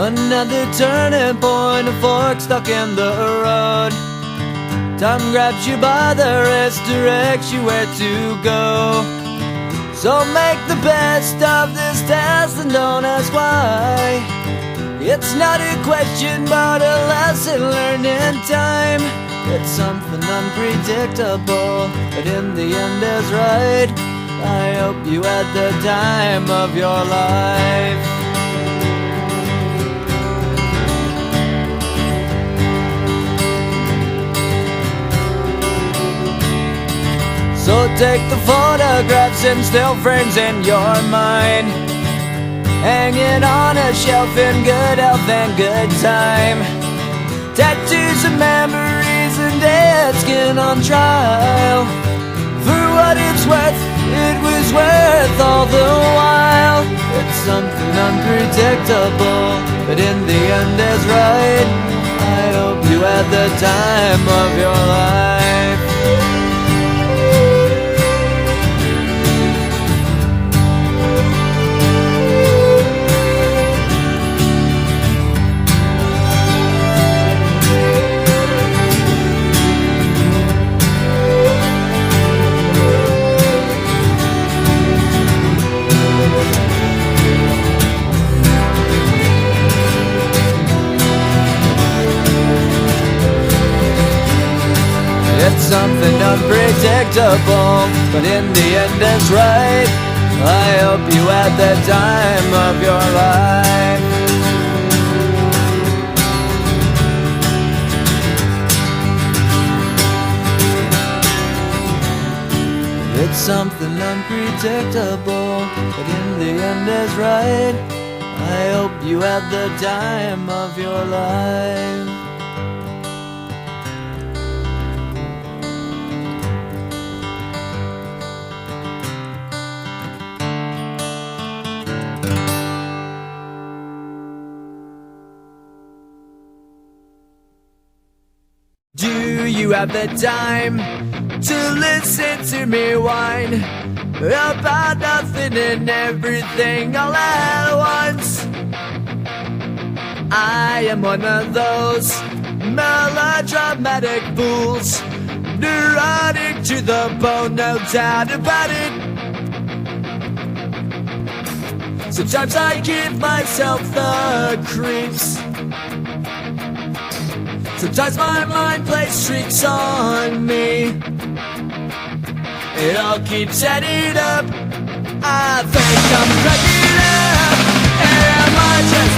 Another turning point, a fork stuck in the road. Time grabs you by the wrist, directs you where to go. So make the best of this test and don't ask why. It's not a question but a lesson learned in time. It's something unpredictable, but in the end is right. I hope you had the time of your life. So take the photographs and still frames in your mind, hanging on a shelf in good health and good time. Tattoos of memories and dead skin on trial. For what it's worth, it was worth all the while. It's something unpredictable, but in the end is right. I hope you had the time of your life. It's something unpredictable, but in the end it's right. I hope you had the time of your life. It's something unpredictable, but in the end is right. I hope you had the time of your life. Do you have the time to listen to me whine about nothing and everything all at once? I am one of those melodramatic fools, neurotic to the bone, no doubt about it. Sometimes I give myself the creeps. Sometimes my mind plays tricks on me. It all keeps adding up. I think I'm cracking up. Am I just